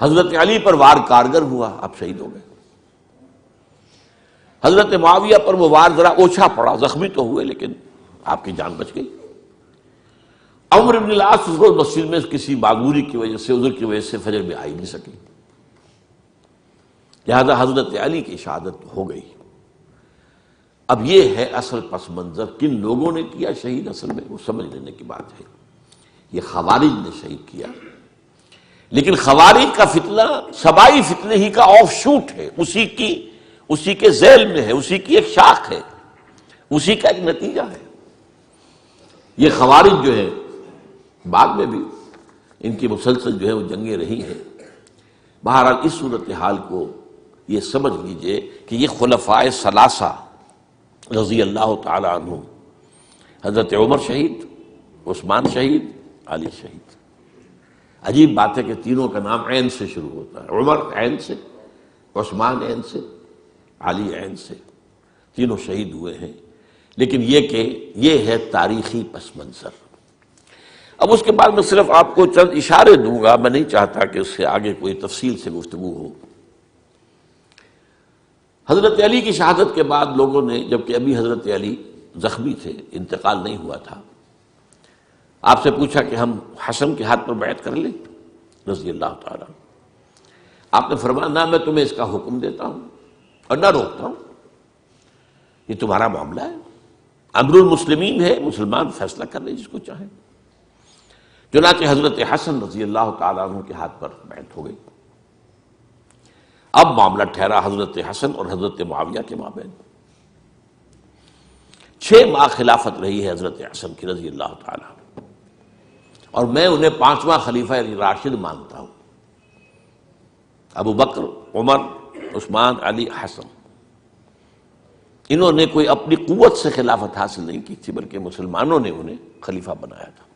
حضرت علی پر وار کارگر ہوا، آپ شہید ہو گئے۔ حضرت معاویہ پر وہ وار ذرا اوچھا پڑا، زخمی تو ہوئے لیکن آپ کی جان بچ گئی۔ عمرو بن العاص اس روز مسجد میں کسی معذوری کی وجہ سے، عذر کی وجہ سے فجر میں آئی نہیں سکی، لہذا حضرت علی کی شہادت ہو گئی۔ اب یہ ہے اصل پس منظر، کن لوگوں نے کیا شہید، اصل میں وہ سمجھ لینے کی بات ہے، یہ خوارج نے شہید کیا۔ لیکن خوارج کا فتنہ سبائی فتنے ہی کا آف شوٹ ہے، اسی کے ذیل میں ہے، اسی کی ایک شاخ ہے، اسی کا ایک نتیجہ ہے۔ یہ خوارج جو ہے بعد میں بھی ان کی مسلسل جو ہے وہ جنگیں رہی ہیں۔ بہرحال اس صورتحال کو یہ سمجھ لیجئے کہ یہ خلفائے ثلاثہ رضی اللہ تعالی عنہ، حضرت عمر شہید، عثمان شہید، علی شہید۔ عجیب بات ہے کہ تینوں کا نام عین سے شروع ہوتا ہے، عمر عین سے، عثمان عین سے، علی عین سے، تینوں شہید ہوئے ہیں۔ لیکن یہ کہ یہ ہے تاریخی پس منظر۔ اب اس کے بعد میں صرف آپ کو چند اشارے دوں گا، میں نہیں چاہتا کہ اس سے آگے کوئی تفصیل سے گفتگو ہو۔ حضرت علی کی شہادت کے بعد لوگوں نے، جبکہ ابھی حضرت علی زخمی تھے، انتقال نہیں ہوا تھا، آپ سے پوچھا کہ ہم حسن کے ہاتھ پر بیعت کر لیں رضی اللہ تعالیٰ۔ آپ نے فرمایا نہ میں تمہیں اس کا حکم دیتا ہوں اور نہ روکتا ہوں، یہ تمہارا معاملہ ہے، امر المسلمین ہے، مسلمان فیصلہ کر لیں جس کو چاہیں۔ چنانچہ حضرت حسن رضی اللہ تعالیٰ عنہ کے ہاتھ پر بیعت ہو گئی۔ اب معاملہ ٹھہرا حضرت حسن اور حضرت معاویہ کے مابین۔ 6 ماہ خلافت رہی ہے حضرت حسن کی رضی اللہ تعالیٰ عنہ، اور میں انہیں 5واں خلیفہ راشد مانتا ہوں۔ ابو بکر، عمر، عثمان، علی، حسن، انہوں نے کوئی اپنی قوت سے خلافت حاصل نہیں کی تھی، بلکہ مسلمانوں نے انہیں خلیفہ بنایا تھا۔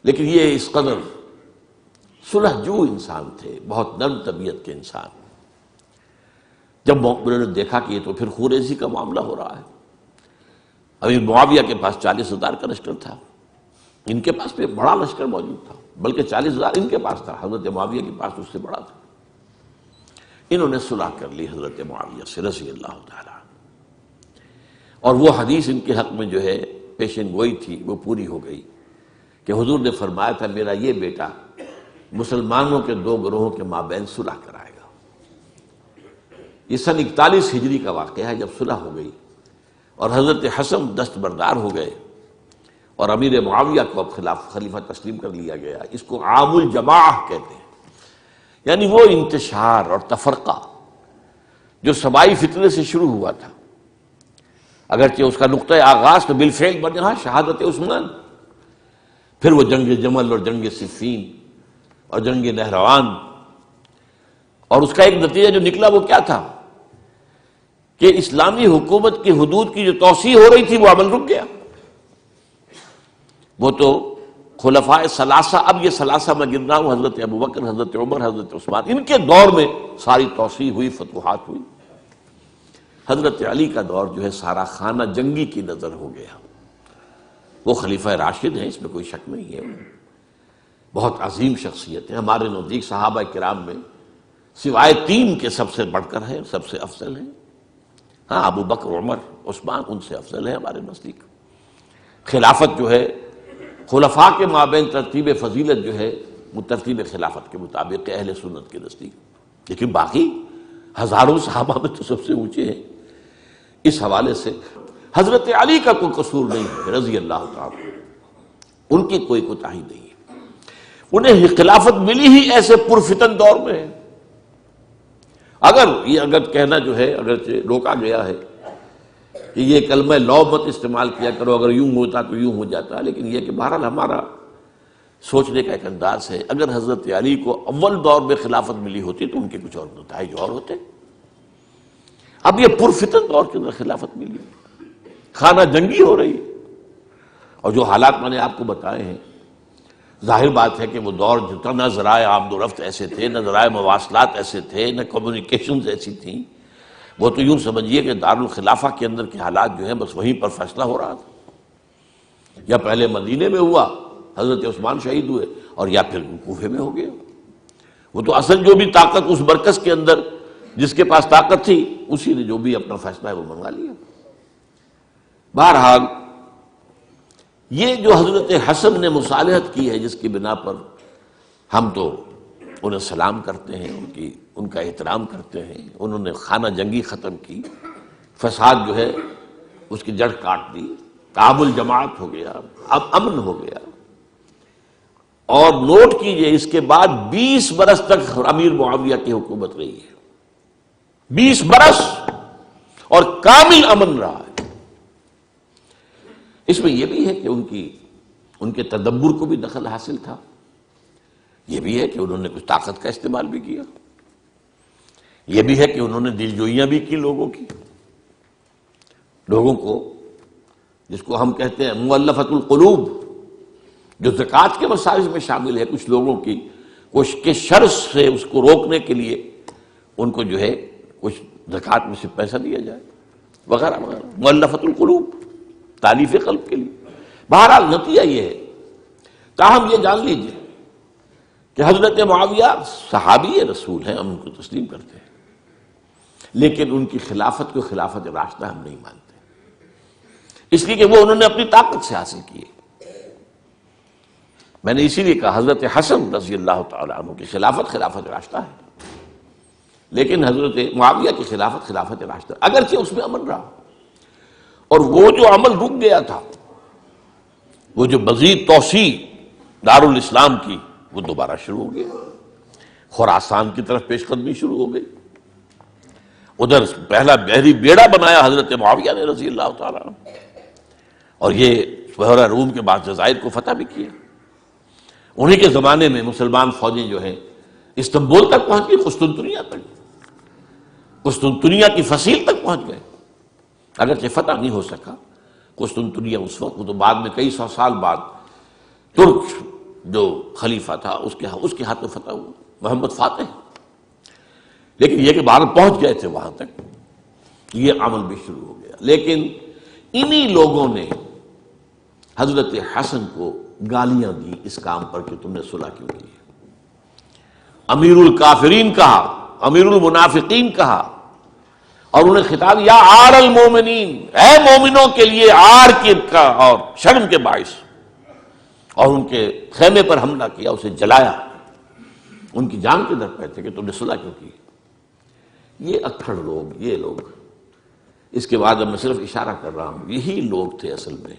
لیکن یہ اس قدر صلح جو انسان تھے، بہت نرم طبیعت کے انسان، جب انہوں نے دیکھا کہ یہ تو پھر خوریزی کا معاملہ ہو رہا ہے۔ ابھی معاویہ کے پاس 40,000 کا لشکر تھا، ان کے پاس بھی بڑا لشکر موجود تھا، بلکہ 40,000 ان کے پاس تھا، حضرت معاویہ کے پاس اس سے بڑا تھا۔ انہوں نے صلح کر لی حضرت معاویہ سے رضی اللہ تعالیٰ، اور وہ حدیث ان کے حق میں جو ہے پیشن گوئی تھی وہ پوری ہو گئی کہ حضور نے فرمایا تھا میرا یہ بیٹا مسلمانوں کے 2 گروہوں کے مابین صلح کرائے گا۔ یہ سن 41 ہجری کا واقعہ ہے جب صلح ہو گئی اور حضرت حسن دستبردار ہو گئے اور امیر معاویہ کو اب خلیفہ تسلیم کر لیا گیا۔ اس کو عام الجماع کہتے ہیں، یعنی وہ انتشار اور تفرقہ جو سبائی فتنے سے شروع ہوا تھا، اگرچہ اس کا نقطہ آغاز تو بالفعل بنا شہادت عثمان، پھر وہ جنگ جمل اور جنگ صفین اور جنگ نہروان، اور اس کا ایک نتیجہ جو نکلا وہ کیا تھا کہ اسلامی حکومت کی حدود کی جو توسیع ہو رہی تھی وہ عمل رک گیا۔ وہ تو خلفائے ثلاثہ، اب یہ ثلاثہ میں گن رہا ہوں، حضرت ابوبکر، حضرت عمر، حضرت عثمان، ان کے دور میں ساری توسیع ہوئی، فتوحات ہوئی۔ حضرت علی کا دور جو ہے سارا خانہ جنگی کی نظر ہو گیا۔ وہ خلیفہ راشد ہیں، اس میں کوئی شک نہیں ہے، بہت عظیم شخصیت ہے، ہمارے نزدیک صحابہ کرام میں سوائے 3 کے سب سے بڑھ کر ہے، سب سے افضل ہیں۔ ہاں ابو بکر، عمر، عثمان ان سے افضل ہے ہمارے نزدیک۔ خلافت جو ہے خلفاء کے مابین ترتیب فضیلت جو ہے وہ ترتیب خلافت کے مطابق اہل سنت کے نزدیک، لیکن باقی ہزاروں صحابہ میں تو سب سے اونچے ہیں۔ اس حوالے سے حضرت علی کا کوئی قصور نہیں ہے رضی اللہ تعالیٰ، ان کی کوئی کوتاہی نہیں ہے، انہیں خلافت ملی ہی ایسے پرفتن دور میں ہے۔ اگر کہنا جو ہے اگرچہ روکا گیا ہے کہ یہ کلمہ لو مت استعمال کیا کرو، اگر یوں ہوتا تو یوں ہو جاتا، لیکن یہ کہ بہرحال ہمارا سوچنے کا ایک انداز ہے، اگر حضرت علی کو اول دور میں خلافت ملی ہوتی تو ان کے کچھ اور نتائج اور ہوتے۔ اب یہ پرفتن دور کے اندر خلافت ملی، خانہ جنگی ہو رہی، اور جو حالات میں نے آپ کو بتائے ہیں، ظاہر بات ہے کہ وہ دور جتنا نہ ذرائع آمد و رفت ایسے تھے، نہ ذرائع مواصلات ایسے تھے، نہ کمیونیکیشنز ایسی تھیں، وہ تو یوں سمجھیے کہ دارالخلافہ کے اندر کے حالات جو ہیں بس وہیں پر فیصلہ ہو رہا تھا، یا پہلے مدینے میں ہوا، حضرت عثمان شہید ہوئے، اور یا پھر کوفے میں ہو گیا۔ وہ تو اصل جو بھی طاقت اس مرکز کے اندر جس کے پاس طاقت تھی اسی نے جو بھی اپنا فیصلہ ہے وہ منگا لیا۔ بہرحال یہ جو حضرت حسن نے مصالحت کی ہے، جس کی بنا پر ہم تو انہیں سلام کرتے ہیں، ان کا احترام کرتے ہیں، انہوں نے خانہ جنگی ختم کی، فساد جو ہے اس کی جڑ کاٹ دی، تعامل جماعت ہو گیا، اب امن ہو گیا۔ اور نوٹ کیجئے اس کے بعد 20 برس تک امیر معاویہ کی حکومت رہی ہے، 20 برس، اور کامل امن رہا ہے۔ اس میں یہ بھی ہے کہ ان کے تدبر کو بھی دخل حاصل تھا، یہ بھی ہے کہ انہوں نے کچھ طاقت کا استعمال بھی کیا، یہ بھی ہے کہ انہوں نے دل جوئیاں بھی کی لوگوں کو، جس کو ہم کہتے ہیں مؤلفۃ القلوب، جو زکوٰۃ کے مسائل میں شامل ہے، کچھ لوگوں کی کوشش کے شر سے اس کو روکنے کے لیے ان کو جو ہے کچھ زکوٰۃ میں سے پیسہ دیا جائے وغیرہ وغیرہ، مؤلفۃ القلوب، تالیف قلب کے لیے۔ بہرحال نتیجہ یہ ہے، تاہم یہ جان لیجیے کہ حضرت معاویہ صحابی رسول ہیں، ہم ان کو تسلیم کرتے ہیں، لیکن ان کی خلافت کو خلافت راشدہ ہم نہیں مانتے، اس لیے کہ وہ انہوں نے اپنی طاقت سے حاصل کیے۔ میں نے اسی لیے کہا حضرت حسن رضی اللہ تعالیٰ عنہ کی خلافت خلافت راشدہ ہے، لیکن حضرت معاویہ کی خلافت خلافت راشدہ، اگرچہ اس میں عمل رہا، اور وہ جو عمل رک گیا تھا، وہ جو مزید توسیع دارالاسلام کی، وہ دوبارہ شروع ہو گیا، خراسان کی طرف پیش قدمی شروع ہو گئی، ادھر پہلا بحری بیڑا بنایا حضرت معاویہ نے رضی اللہ تعالیٰ عنہ، اور یہ بحیرہ روم کے بعد جزائر کو فتح بھی کیا۔ انہی کے زمانے میں مسلمان فوجیں جو ہیں استنبول تک پہنچ گئی، قسطنطنیہ تک، قسطنطنیہ کی فصیل تک پہنچ گئے، اگرچہ فتح نہیں ہو سکا قسطنطنیہ اس وقت، وہ تو بعد میں کئی سو سال بعد ترک جو خلیفہ تھا اس کے ہاتھ میں فتح ہوا، محمد فاتح، لیکن یہ کہ باہر پہنچ گئے تھے وہاں تک، یہ عمل بھی شروع ہو گیا۔ لیکن انہی لوگوں نے حضرت حسن کو گالیاں دی اس کام پر کہ تم نے صلح کیوں کی، امیر الکافرین کہا، امیر المنافقین کہا، اور انہیں خطاب یا عار المومنین، اے مومنوں کے لیے عار کی کا اور شرم کے باعث، اور ان کے خیمے پر حملہ کیا، اسے جلایا، ان کی جان کے در پہ تھے کہ تم نے صلح کیوں کی۔ یہ اکھڑ لوگ، یہ لوگ، اس کے بعد اب میں صرف اشارہ کر رہا ہوں، یہی لوگ تھے اصل میں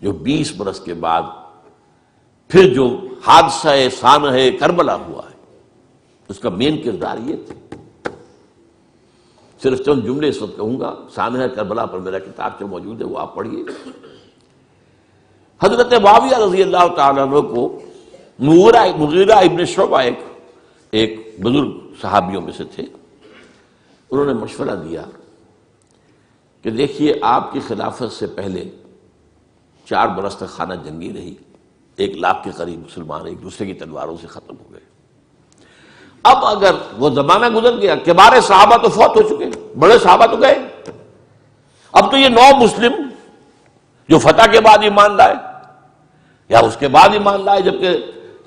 جو 20 برس کے بعد پھر جو حادثہ سانحہ کربلا ہوا ہے اس کا مین کردار یہ تھے۔ صرف چند جملے اس وقت کہوں گا، سانحہ کربلا پر میرا کتاب جو موجود ہے وہ آپ پڑھیے۔ حضرت معاویہ رضی اللہ تعالیٰ عنہ کو مغیرہ ابن شعبہ ایک بزرگ صحابیوں میں سے تھے، انہوں نے مشورہ دیا کہ دیکھیے آپ کی خلافت سے پہلے 4 برس تک خانہ جنگی رہی، 1 لاکھ کے قریب مسلمان ایک دوسرے کی تلواروں سے ختم ہو گئے، اب اگر وہ زمانہ گزر گیا، کبار صحابہ تو فوت ہو چکے، بڑے صحابہ تو گئے، اب تو یہ 9 مسلم جو فتح کے بعد ایمان لائے یا اس کے بعد ایمان لائے جبکہ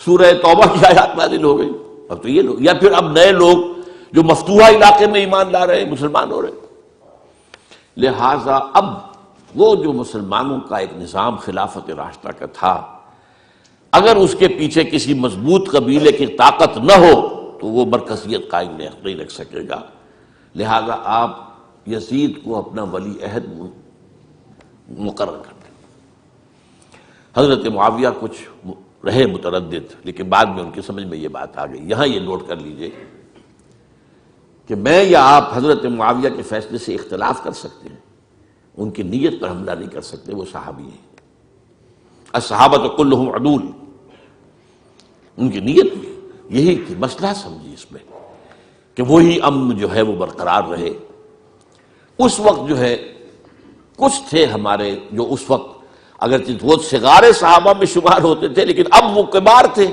سورہ توبہ کی آیات نازل ہو گئی، اب تو یہ لوگ، یا پھر اب نئے لوگ جو مفتوحہ علاقے میں ایمان لا رہے ہیں، مسلمان ہو رہے، لہذا اب وہ جو مسلمانوں کا ایک نظام خلافت راشدہ کا تھا، اگر اس کے پیچھے کسی مضبوط قبیلے کی طاقت نہ ہو تو وہ مرکزیت قائم نہیں رکھ سکے گا، لہذا آپ یزید کو اپنا ولی عہد مقرر کر دیں۔ حضرت معاویہ کچھ رہے متردد، لیکن بعد میں ان کی سمجھ میں یہ بات آ گئی۔ یہاں یہ نوٹ کر لیجئے کہ میں یا آپ حضرت معاویہ کے فیصلے سے اختلاف کر سکتے ہیں، ان کی نیت پر حملہ نہیں کر سکتے، وہ صحابی ہیں، الصحابۃ کلھم عدول، ان کی نیت یہی تھی، مسئلہ سمجھی اس میں کہ وہی امن جو ہے وہ برقرار رہے۔ اس وقت جو ہے کچھ تھے ہمارے جو اس وقت اگرچہ وہ صغار صحابہ میں شمار ہوتے تھے، لیکن اب وہ کبار تھے،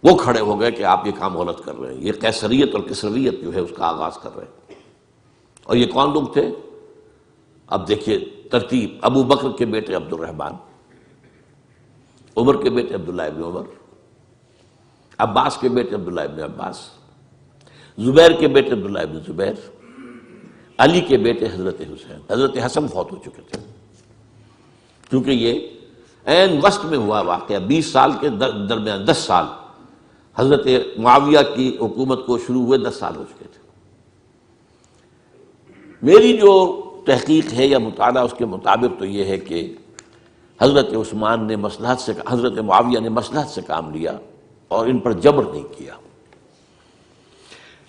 وہ کھڑے ہو گئے کہ آپ یہ کام غلط کر رہے ہیں، یہ قیصریت اور کسرویت جو ہے اس کا آغاز کر رہے ہیں۔ اور یہ کون لوگ تھے؟ اب دیکھیے ترتیب، ابو بکر کے بیٹے عبد الرحمن، عمر کے بیٹے عبداللہ ابن عمر، عباس کے بیٹے عبداللہ ابن عباس، زبیر کے بیٹے عبداللہ ابن زبیر، علی کے بیٹے حضرت حسین۔ حضرت حسن فوت ہو چکے تھے کیونکہ یہ عین وسط میں ہوا واقعہ، 20 سال کے درمیان 10 سال حضرت معاویہ کی حکومت کو شروع ہوئے 10 سال ہو چکے تھے۔ میری جو تحقیق ہے یا مطالعہ اس کے مطابق تو یہ ہے کہ حضرت عثمان نے مصلحت سے، حضرت معاویہ نے مصلحت سے کام لیا اور ان پر جبر نہیں کیا،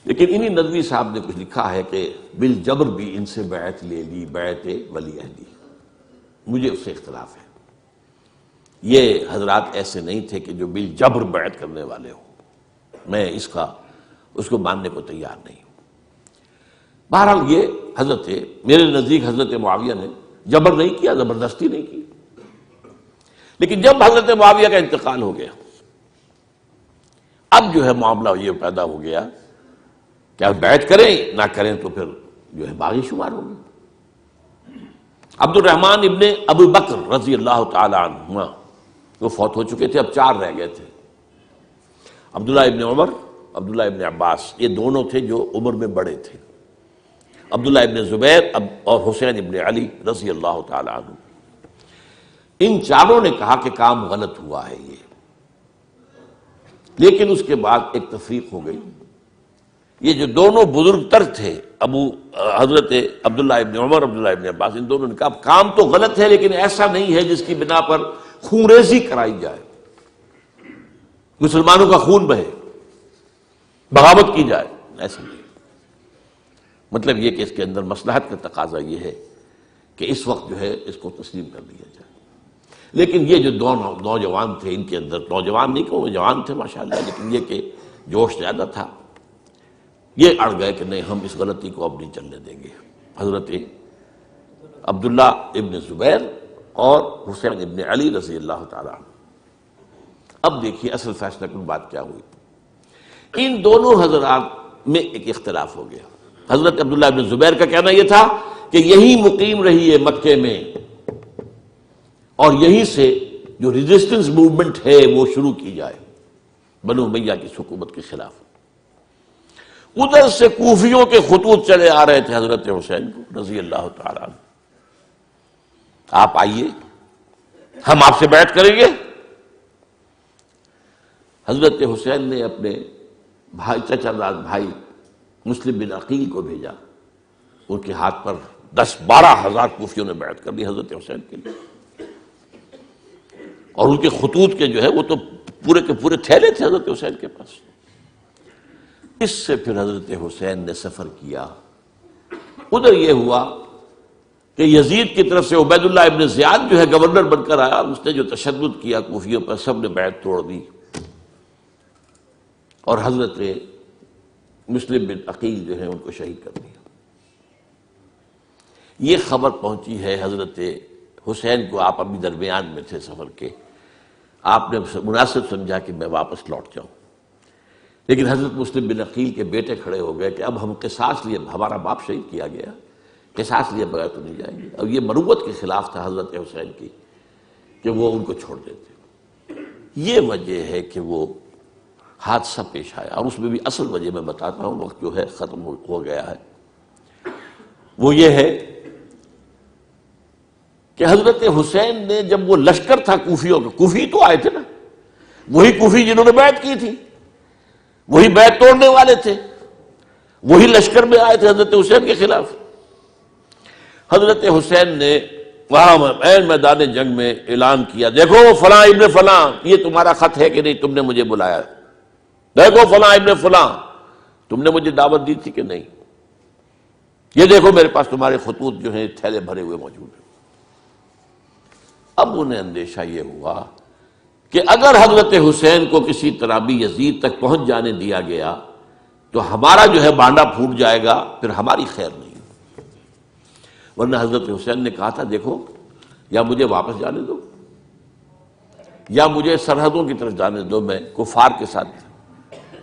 لیکن انہی ندوی صاحب نے کچھ لکھا ہے کہ بالجبر بھی ان سے بیعت لے لی، بیعت ولی عہدی، مجھے اس سے اختلاف ہے۔ یہ حضرات ایسے نہیں تھے کہ جو بالجبر بیعت کرنے والے ہوں، میں اس کو ماننے کو تیار نہیں ہوں۔ بہرحال یہ حضرت، میرے نزدیک حضرت معاویہ نے جبر نہیں کیا، زبردستی نہیں کی، لیکن جب حضرت معاویہ کا انتقال ہو گیا، اب جو ہے معاملہ یہ پیدا ہو گیا کہ اب بیعت کریں نہ کریں تو پھر جو ہے باغی شمار ہوگی۔ عبد الرحمن ابن ابو بکر رضی اللہ تعالی عنہما وہ فوت ہو چکے تھے، اب 4 رہ گئے تھے، عبداللہ ابن عمر، عبداللہ ابن عباس، یہ دونوں تھے جو عمر میں بڑے تھے، عبداللہ ابن زبیر اور حسین ابن علی رضی اللہ تعالی عنہ۔ ان چاروں نے کہا کہ کام غلط ہوا ہے یہ، لیکن اس کے بعد ایک تفریق ہو گئی۔ یہ جو دونوں بزرگ تر تھے، حضرت عبداللہ ابن عمر، عبداللہ ابن عباس، ان دونوں نے کہا کام تو غلط ہے لیکن ایسا نہیں ہے جس کی بنا پر خونریزی کرائی جائے، مسلمانوں کا خون بہے، بغاوت کی جائے، ایسا نہیں۔ مطلب یہ کہ اس کے اندر مصلحت کا تقاضا یہ ہے کہ اس وقت جو ہے اس کو تسلیم کر دیا جائے۔ لیکن یہ جو دو نوجوان تھے، ان کے اندر، نوجوان نہیں کہ وہ جوان تھے ماشاءاللہ، لیکن یہ کہ جوش زیادہ تھا، یہ اڑ گئے کہ نہیں ہم اس غلطی کو اب نہیں چلنے دیں گے۔ حضرت عبداللہ ابن زبیر اور حسین ابن علی رضی اللہ تعالیٰ عنہ۔ اب دیکھیے اصل فیصلہ کن بات کیا ہوئی، ان دونوں حضرات میں ایک اختلاف ہو گیا۔ حضرت عبداللہ ابن زبیر کا کہنا یہ تھا کہ یہی مقیم رہی ہے مکے میں، اور یہیں سے جو ریزسٹنس موومنٹ ہے وہ شروع کی جائے بنو امیہ کی حکومت کے خلاف۔ ادھر سے کوفیوں کے خطوط چلے آ رہے تھے حضرت حسین کو رضی اللہ تعالیٰ عنہ، آپ آئیے ہم آپ سے بیعت کریں گے۔ حضرت حسین نے اپنے بھائی، چچا داد بھائی مسلم بن عقیل کو بھیجا، ان کے ہاتھ پر 10-12 ہزار کوفیوں نے بیعت کر لی حضرت حسین کے لیے، اور ان کے خطوط کے جو ہے وہ تو پورے کے پورے تھیلے تھے حضرت حسین کے پاس۔ اس سے پھر حضرت حسین نے سفر کیا۔ ادھر یہ ہوا کہ یزید کی طرف سے عبید اللہ ابن زیاد جو ہے گورنر بن کر آیا، اس نے جو تشدد کیا کوفیوں پر، سب نے بیعت توڑ دی، اور حضرت مسلم بن عقیل جو ہے ان کو شہید کر دیا۔ یہ خبر پہنچی ہے حضرت حسین کو، آپ ابھی درمیان میں تھے سفر کے، آپ نے مناسب سمجھا کہ میں واپس لوٹ جاؤں، لیکن حضرت مسلم بن عقیل کے بیٹے کھڑے ہو گئے کہ اب ہم قصاص لیے، ہمارا باپ شہید کیا گیا، قصاص لیے بغیر تو نہیں جائیں گے۔ اب یہ مروت کے خلاف تھا حضرت حسین کی کہ وہ ان کو چھوڑ دیتے۔ یہ وجہ ہے کہ وہ حادثہ پیش آیا، اور اس میں بھی اصل وجہ میں بتاتا ہوں، وقت جو ہے ختم ہو گیا ہے، وہ یہ ہے کہ حضرت حسین نے جب وہ لشکر تھا کوفیوں کا، کوفی تو آئے تھے نا، وہی کوفی جنہوں نے بیعت کی تھی، وہی بیعت توڑنے والے تھے، وہی لشکر میں آئے تھے حضرت حسین کے خلاف۔ حضرت حسین نے وہاں عین میدان جنگ میں اعلان کیا، دیکھو فلاں ابن فلاں، یہ تمہارا خط ہے کہ نہیں، تم نے مجھے بلایا، دیکھو فلاں ابن فلاں، تم نے مجھے دعوت دی تھی کہ نہیں، یہ دیکھو میرے پاس تمہارے خطوط جو ہیں تھیلے بھرے ہوئے موجود ہیں۔ اب انہیں اندیشہ یہ ہوا کہ اگر حضرت حسین کو کسی طرح بھی یزید تک پہنچ جانے دیا گیا تو ہمارا جو ہے بانڈا پھوٹ جائے گا، پھر ہماری خیر نہیں۔ ورنہ حضرت حسین نے کہا تھا دیکھو یا مجھے واپس جانے دو، یا مجھے سرحدوں کی طرف جانے دو، میں کفار کے ساتھ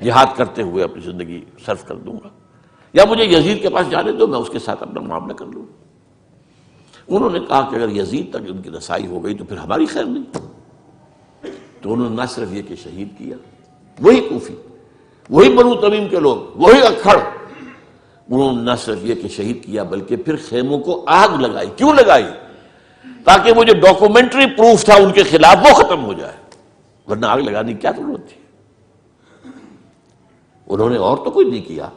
جہاد کرتے ہوئے اپنی زندگی صرف کر دوں گا، یا مجھے یزید کے پاس جانے دو، میں اس کے ساتھ اپنا معاملہ کر لوں۔ انہوں نے کہا کہ اگر یزید تک ان کی رسائی ہو گئی تو پھر ہماری خیر نہیں۔ تو انہوں نے نہ صرف یہ کہ شہید کیا، وہی کوفی، وہی بنو تمیم کے لوگ، وہی اکھڑ، انہوں نے نہ صرف یہ کہ شہید کیا بلکہ پھر خیموں کو آگ لگائی۔ کیوں لگائی؟ تاکہ وہ جو ڈاکومنٹری پروف تھا ان کے خلاف وہ ختم ہو جائے، ورنہ آگ لگانے کی کیا ضرورت تھی؟ انہوں نے اور تو کوئی نہیں کیا،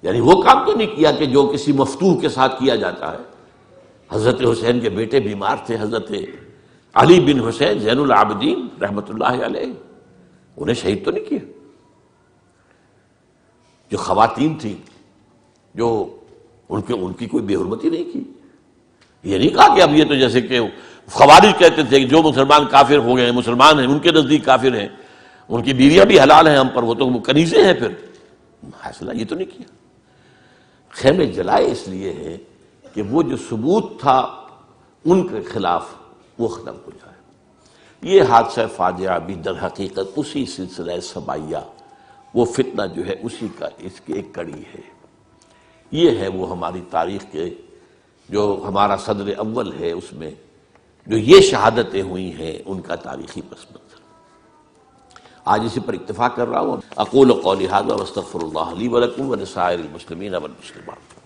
یعنی وہ کام تو نہیں کیا کہ جو کسی مفتوح کے ساتھ کیا جاتا ہے۔ حضرت حسین کے بیٹے بیمار تھے، حضرت علی بن حسین زین العابدین رحمۃ اللہ علیہ، انہیں شہید تو نہیں کیا۔ جو خواتین تھیں جو ان کی کوئی بے حرمتی نہیں کی۔ یہ نہیں کہا کہ اب یہ تو جیسے کہ خوارج کہتے تھے کہ جو مسلمان کافر ہو گئے ہیں، مسلمان ہیں، ان کے نزدیک کافر ہیں، ان کی بیویاں بھی حلال ہیں ہم پر، وہ تو کنیزیں ہیں، پھر حاصلہ یہ تو نہیں کیا۔ خیمے جلائے اس لیے ہے کہ وہ جو ثبوت تھا ان کے خلاف وہ ختم ہو جائے۔ یہ حادثہ فاجعہ بھی در حقیقت اسی سلسلہ سبائیہ، وہ فتنہ جو ہے اسی کا اس کی ایک کڑی ہے۔ یہ ہے وہ ہماری تاریخ کے جو ہمارا صدر اول ہے، اس میں جو یہ شہادتیں ہوئی ہیں ان کا تاریخی پس منظر۔ آج اسی پر اکتفا کر رہا ہوں۔ اقول قولی ھذا واستغفر اللہ لی ولکم ولسائر المسلمین والمسلمات۔